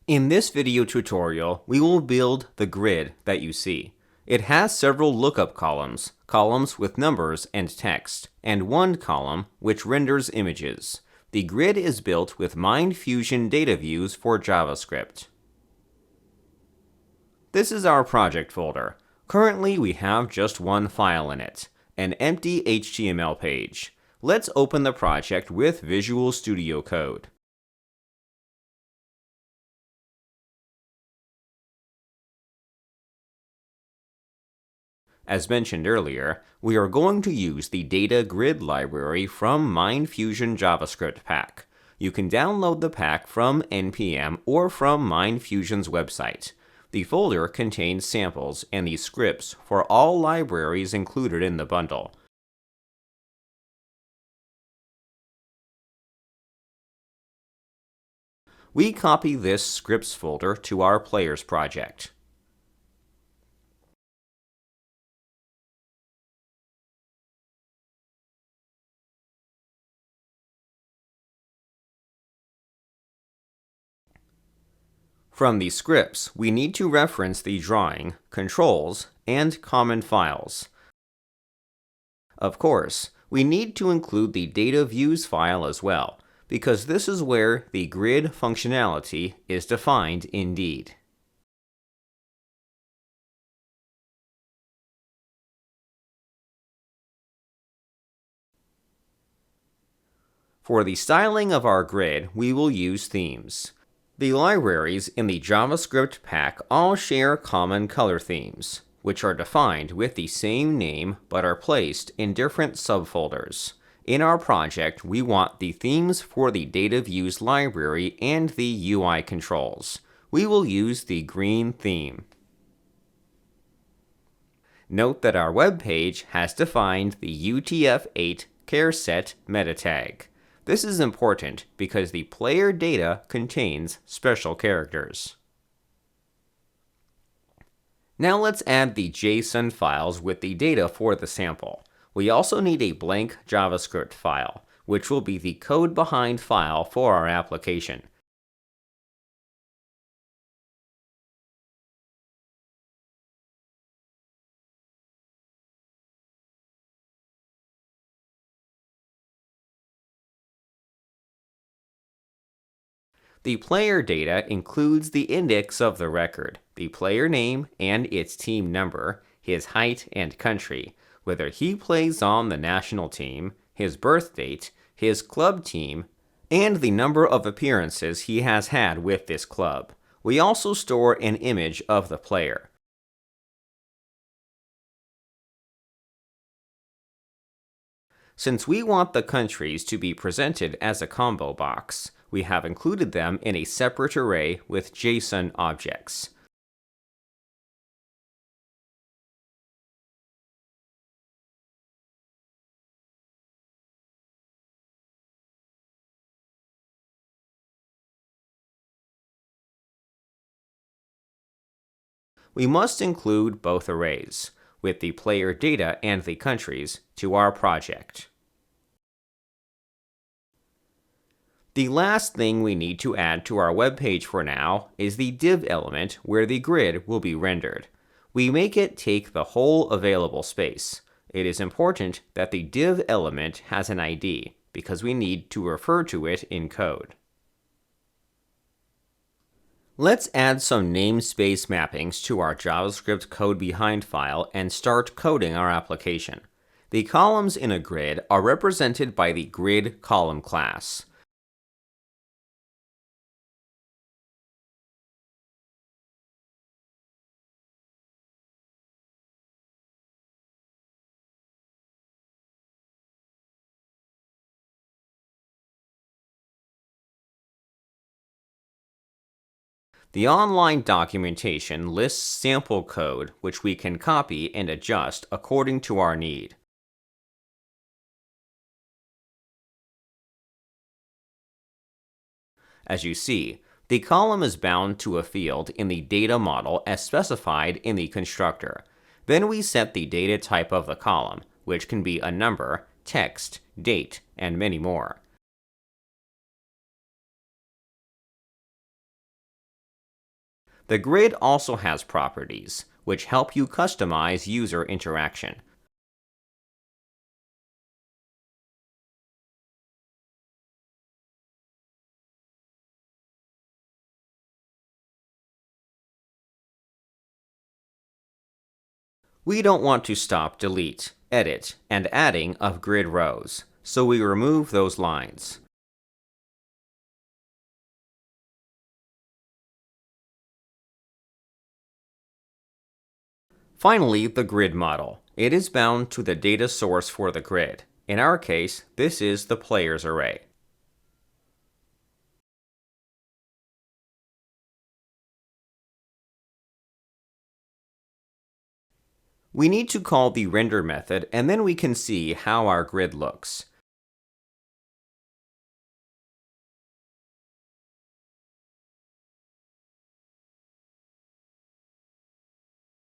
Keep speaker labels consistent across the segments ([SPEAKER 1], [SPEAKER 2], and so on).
[SPEAKER 1] In this video tutorial, we will build the grid that you see. It has several lookup columns, columns with numbers and text, and one column which renders images. The grid is built with MindFusion data views for JavaScript. This is our project folder. Currently, we have just one file in it, an empty HTML page. Let's open the project with Visual Studio Code. As mentioned earlier, we are going to use the data grid library from MindFusion JavaScript pack. You can download the pack from NPM or from MindFusion's website. The folder contains samples and the scripts for all libraries included in the bundle. We copy this scripts folder to our players project. From the scripts, we need to reference the drawing, controls, and common files. Of course, we need to include the data views file as well, because this is where the grid functionality is defined indeed. For the styling of our grid, we will use themes. The libraries in the JavaScript pack all share common color themes, which are defined with the same name but are placed in different subfolders. In our project, we want the themes for the data views library and the UI controls. We will use the green theme. Note that our web page has defined the UTF-8 charset meta tag. This is important because the player data contains special characters. Now let's add the JSON files with the data for the sample. We also need a blank JavaScript file, which will be the code behind file for our application. The player data includes the index of the record, the player name and its team number, his height and country, whether he plays on the national team, his birth date, his club team, and the number of appearances he has had with this club. We also store an image of the player. Since we want the countries to be presented as a combo box, we have included them in a separate array with JSON objects. We must include both arrays, with the player data and the countries, to our project. The last thing we need to add to our web page for now is the div element where the grid will be rendered. We make it take the whole available space. It is important that the div element has an ID because we need to refer to it in code. Let's add some namespace mappings to our JavaScript code behind file and start coding our application. The columns in a grid are represented by the grid column class. The online documentation lists sample code which we can copy and adjust according to our need. As you see, the column is bound to a field in the data model as specified in the constructor. Then we set the data type of the column, which can be a number, text, date, and many more. The grid also has properties, which help you customize user interaction. We don't want to stop delete, edit, and adding of grid rows, so we remove those lines. Finally, the grid model. It is bound to the data source for the grid. In our case, this is the players array. We need to call the render method, and then we can see how our grid looks.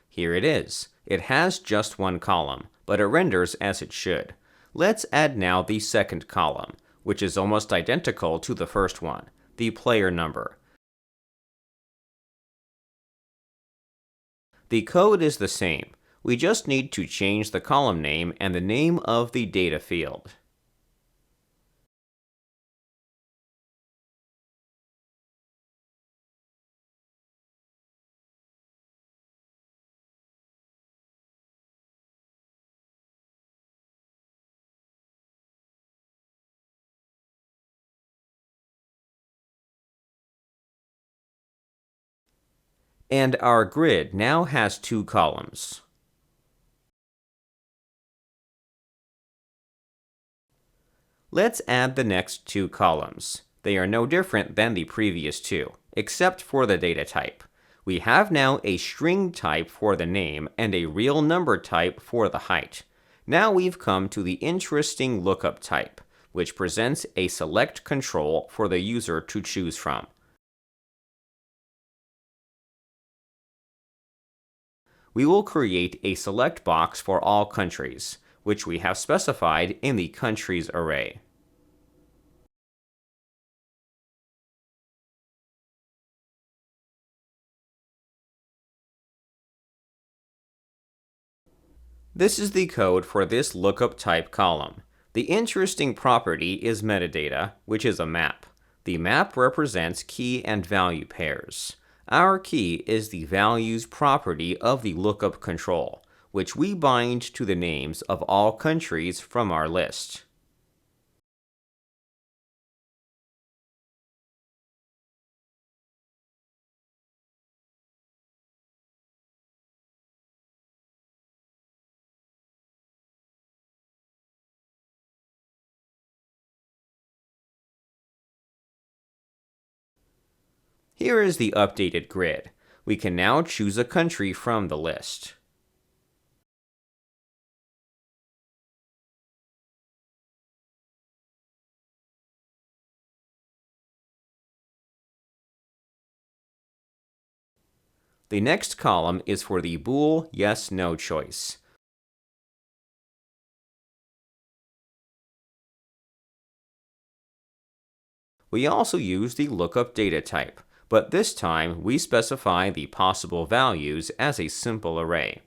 [SPEAKER 1] Here it is. It has just one column, but it renders as it should. Let's add now the second column, which is almost identical to the first one, the player number. The code is the same. We just need to change the column name and the name of the data field. And our grid now has two columns. Let's add the next two columns. They are no different than the previous two, except for the data type. We have now a string type for the name and a real number type for the height. Now we've come to the interesting lookup type, which presents a select control for the user to choose from. We will create a select box for all countries, which we have specified in the countries array. This is the code for this lookup type column. The interesting property is metadata, which is a map. The map represents key and value pairs. Our key is the values property of the lookup control, which we bind to the names of all countries from our list. Here is the updated grid. We can now choose a country from the list. The next column is for the bool yes/no choice. We also use the lookup data type, but this time we specify the possible values as a simple array.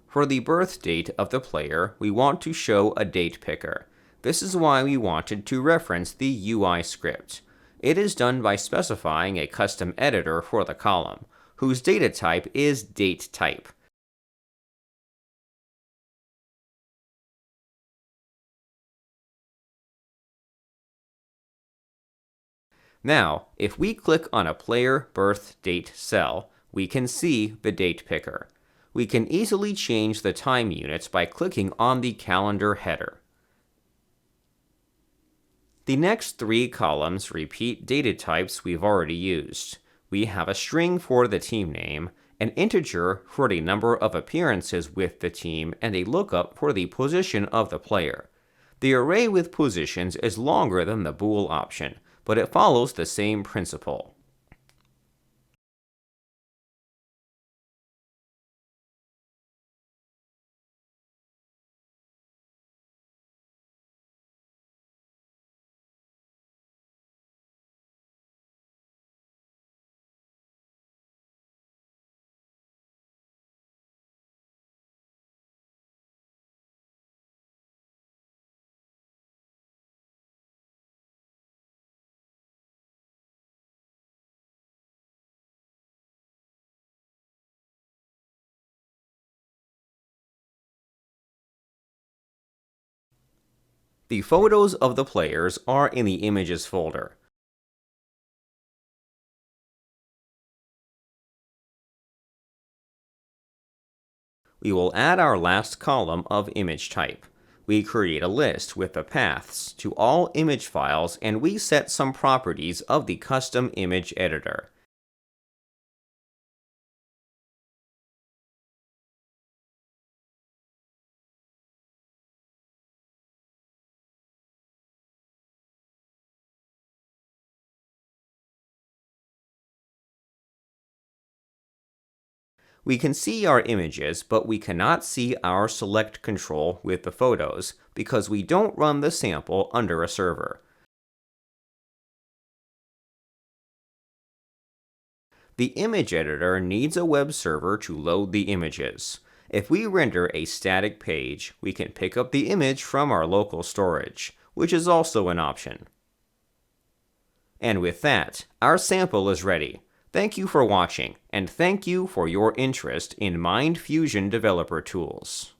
[SPEAKER 1] For the birth date of the player, we want to show a date picker. This is why we wanted to reference the UI script. It is done by specifying a custom editor for the column, whose data type is dateType. Now, if we click on a player birth date cell, we can see the date picker. We can easily change the time units by clicking on the calendar header. The next three columns repeat data types we've already used. We have a string for the team name, an integer for the number of appearances with the team, and a lookup for the position of the player. The array with positions is longer than the bool option, but it follows the same principle. The photos of the players are in the Images folder. We will add our last column of image type. We create a list with the paths to all image files, and we set some properties of the custom image editor. We can see our images, but we cannot see our select control with the photos because we don't run the sample under a server. The image editor needs a web server to load the images. If we render a static page, we can pick up the image from our local storage, which is also an option. And with that, our sample is ready. Thank you for watching, and thank you for your interest in MindFusion developer tools.